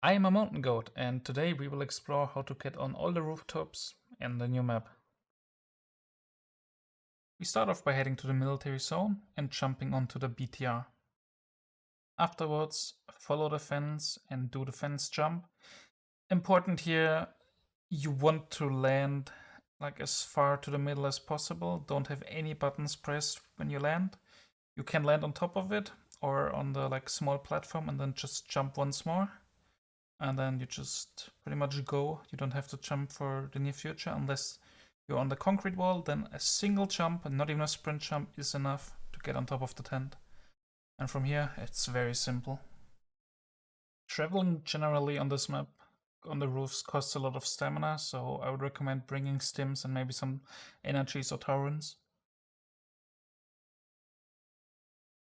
I am a mountain goat, and today we will explore how to get on all the rooftops in the new map. We start off by heading to the military zone and jumping onto the BTR. Afterwards, follow the fence and do the fence jump. Important here, you want to land like as far to the middle as possible. Don't have any buttons pressed when you land. You can land on top of it or on the small platform and then just jump once more. And then you just pretty much go. You don't have to jump for the near future unless you're on the concrete wall. Then a single jump, and not even a sprint jump, is enough to get on top of the tent. And from here, it's very simple. Traveling generally on this map on the roofs costs a lot of stamina, so I would recommend bringing stims and maybe some energies or torrents.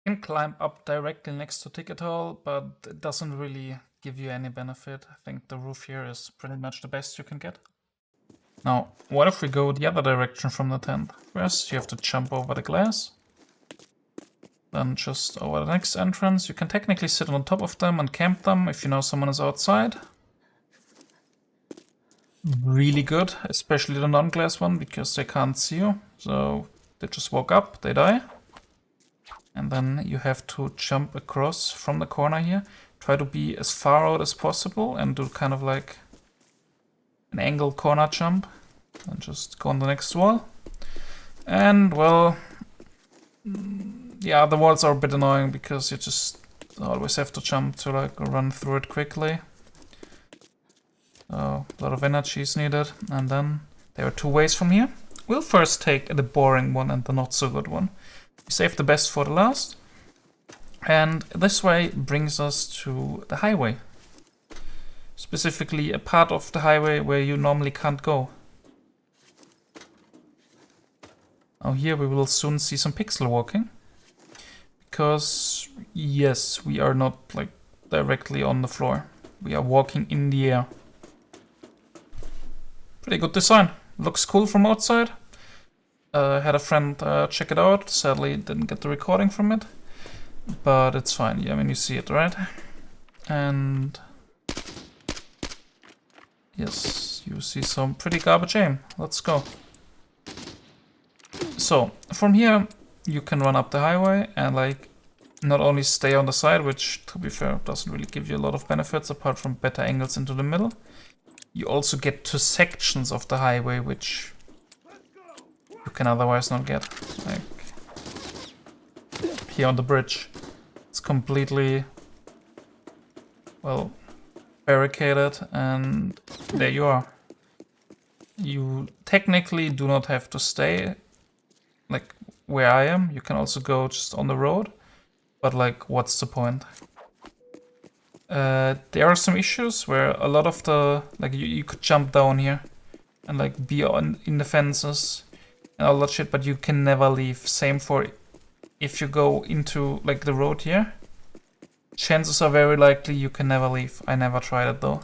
You can climb up directly next to Ticket Hall, but it doesn't really give you any benefit. I think the roof here is pretty much the best you can get. Now, what if we go the other direction from the tent? First, you have to jump over the glass. Then just over the next entrance. You can technically sit on top of them and camp them if you know someone is outside. Really good, especially the non-glass one, because they can't see you. So they just walk up, they die. And then you have to jump across from the corner here. Try to be as far out as possible and do kind of like an angled corner jump. And just go on the next wall. And well, yeah, the walls are a bit annoying because you just always have to jump to run through it quickly. So a lot of energy is needed. And then there are two ways from here. We'll first take the boring one and the not so good one. We save the best for the last. And this way brings us to the highway. Specifically a part of the highway where you normally can't go. Now here we will soon see some pixel walking. Because yes, we are not directly on the floor. We are walking in the air. Pretty good design. Looks cool from outside. Had a friend check it out. Sadly, didn't get the recording from it. But it's fine. Yeah, I mean, you see it, right? And yes, you see some pretty garbage aim. Let's go. So, from here, you can run up the highway and not only stay on the side, which to be fair doesn't really give you a lot of benefits apart from better angles into the middle. You also get to sections of the highway, which you can otherwise not get. Like here on the bridge. It's completely, well, barricaded, and there you are. You technically do not have to stay where I am. You can also go just on the road, but what's the point? There are some issues where a lot of the you could jump down here and be in the fences and all that shit, but you can never leave. Same for if you go into the road here. Chances are very likely you can never leave. I never tried it though.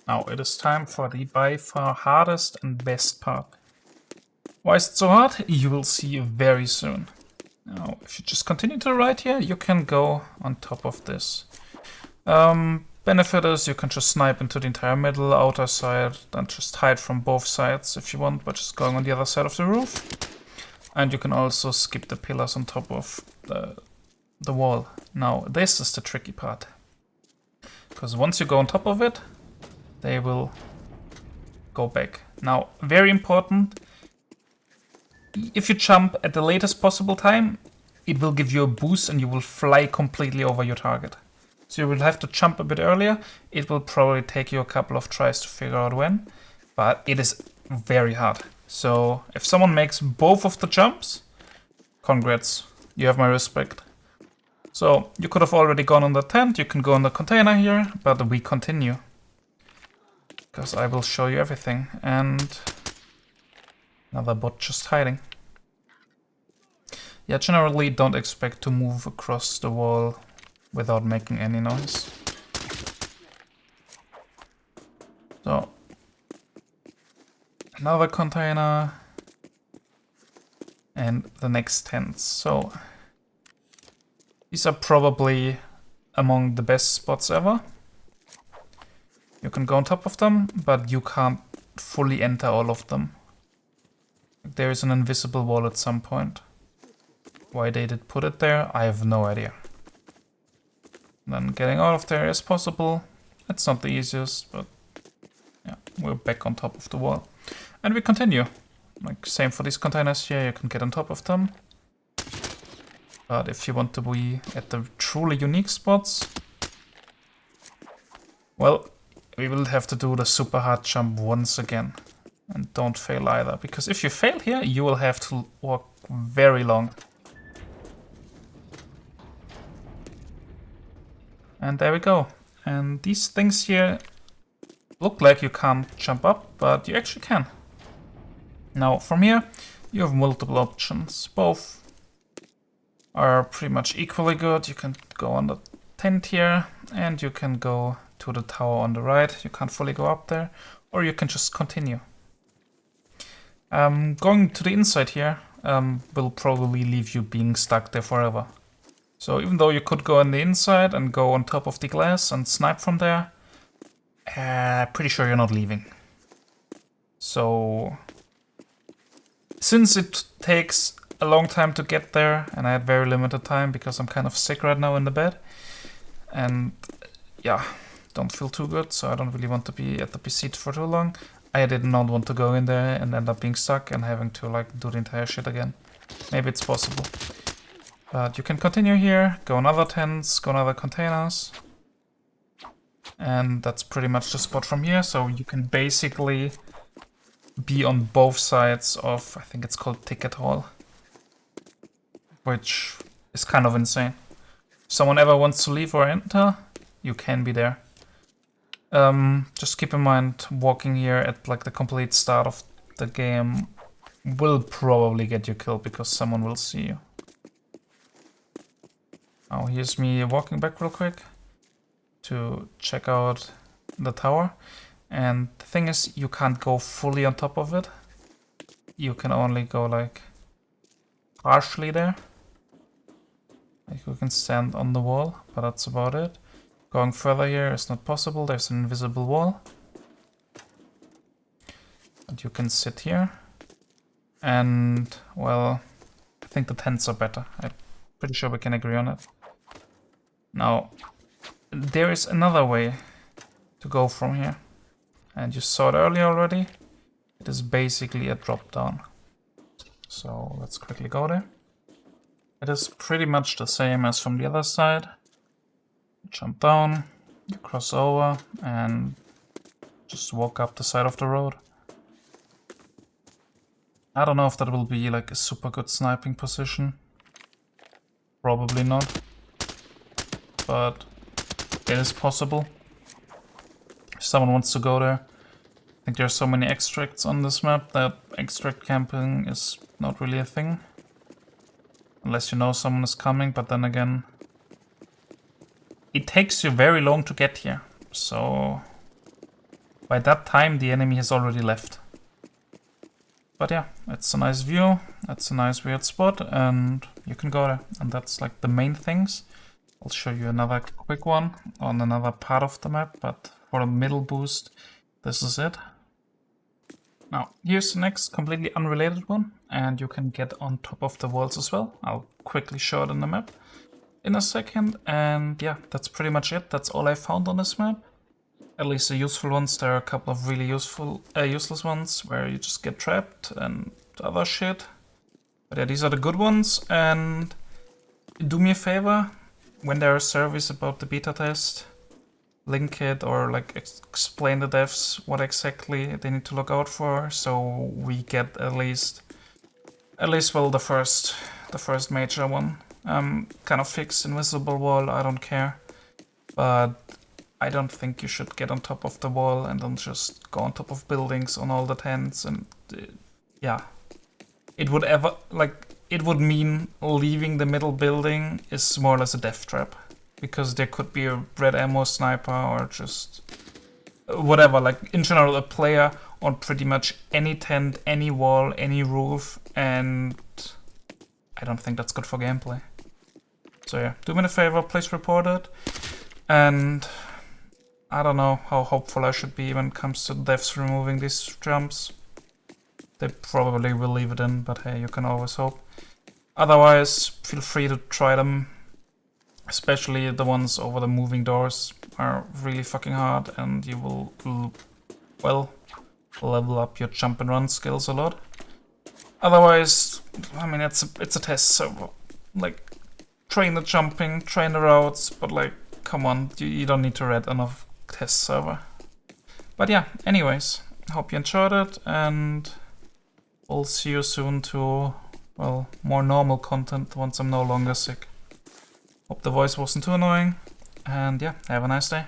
Now it is time for the by far hardest and best part. Why is it so hard? You will see very soon. Now, if you just continue to the right here, you can go on top of this. Benefit is you can just snipe into the entire middle, outer side, then just hide from both sides if you want by just going on the other side of the roof. And you can also skip the pillars on top of the wall. Now, this is the tricky part. Because once you go on top of it, they will go back. Now, very important. If you jump at the latest possible time, it will give you a boost and you will fly completely over your target. So you will have to jump a bit earlier. It will probably take you a couple of tries to figure out when, but it is very hard. So if someone makes both of the jumps, congrats, you have my respect. So you could have already gone on the tent, you can go on the container here, but we continue. Because I will show you everything. And another bot just hiding. Yeah, generally don't expect to move across the wall without making any noise. So, another container. And the next tents. So, these are probably among the best spots ever. You can go on top of them, but you can't fully enter all of them. There is an invisible wall at some point. Why they did put it there, I have no idea. Then getting out of there is possible. It's not the easiest, but yeah, we're back on top of the wall. And we continue. Like, same for these containers here, you can get on top of them. But if you want to be at the truly unique spots, well, we will have to do the super hard jump once again. And don't fail either, because if you fail here, you will have to walk very long. And there we go. And these things here look like you can't jump up, but you actually can. Now, from here, you have multiple options. Both are pretty much equally good. You can go on the tent here, and you can go to the tower on the right. You can't fully go up there, or you can just continue. Going to the inside here will probably leave you being stuck there forever. So even though you could go on the inside and go on top of the glass and snipe from there, pretty sure you're not leaving. So since it takes a long time to get there, and I had very limited time because I'm kind of sick right now in the bed, and yeah, don't feel too good, so I don't really want to be at the PC for too long. I did not want to go in there and end up being stuck and having to like do the entire shit again. Maybe it's possible. But you can continue here, go on other tents, go on other containers. And that's pretty much the spot from here, so you can basically be on both sides of, I think it's called Ticket Hall. Which is kind of insane. If someone ever wants to leave or enter, you can be there. Just keep in mind, walking here at like the complete start of the game will probably get you killed because someone will see you. Now here's me walking back real quick to check out the tower. And the thing is, you can't go fully on top of it. You can only go like partially there. Like you can stand on the wall, but that's about it. Going further here is not possible, there's an invisible wall. And you can sit here. And, well, I think the tents are better. I'm pretty sure we can agree on it. Now, there is another way to go from here. And you saw it earlier already. It is basically a drop down. So let's quickly go there. It is pretty much the same as from the other side. Jump down, you cross over, and just walk up the side of the road. I don't know if that will be like a super good sniping position. Probably not. But it is possible. If someone wants to go there. I think there are so many extracts on this map that extract camping is not really a thing. Unless you know someone is coming, but then again, it takes you very long to get here. So by that time the enemy has already left. But yeah, it's a nice view, it's a nice weird spot, and you can go there. And that's like the main things. I'll show you another quick one on another part of the map, but for a middle boost, this is it. Now, here's the next completely unrelated one, and you can get on top of the walls as well. I'll quickly show it on the map in a second, and yeah, that's pretty much it. That's all I found on this map. At least the useful ones. There are a couple of really useless ones where you just get trapped and other shit. But yeah, these are the good ones, and do me a favor, when there are surveys about the beta test, link it or like explain the devs what exactly they need to look out for, so we get at least well the first major one. Kind of fixed invisible wall, I don't care, but I don't think you should get on top of the wall and then just go on top of buildings on all the tents, and yeah, it would mean leaving the middle building is more or less a death trap, because there could be a red ammo sniper or just whatever, like in general a player on pretty much any tent, any wall, any roof, and I don't think that's good for gameplay. So yeah, do me a favor, please report it. And I don't know how hopeful I should be when it comes to devs removing these jumps. They probably will leave it in, but hey, you can always hope. Otherwise, feel free to try them. Especially the ones over the moving doors are really fucking hard, and you will, well, level up your jump and run skills a lot. Otherwise, I mean, it's a test server. Like, train the jumping, train the routes, but like, come on, you don't need to read enough test server. But yeah, anyways, hope you enjoyed it, and we'll see you soon to, well, more normal content once I'm no longer sick. Hope the voice wasn't too annoying, and yeah, have a nice day.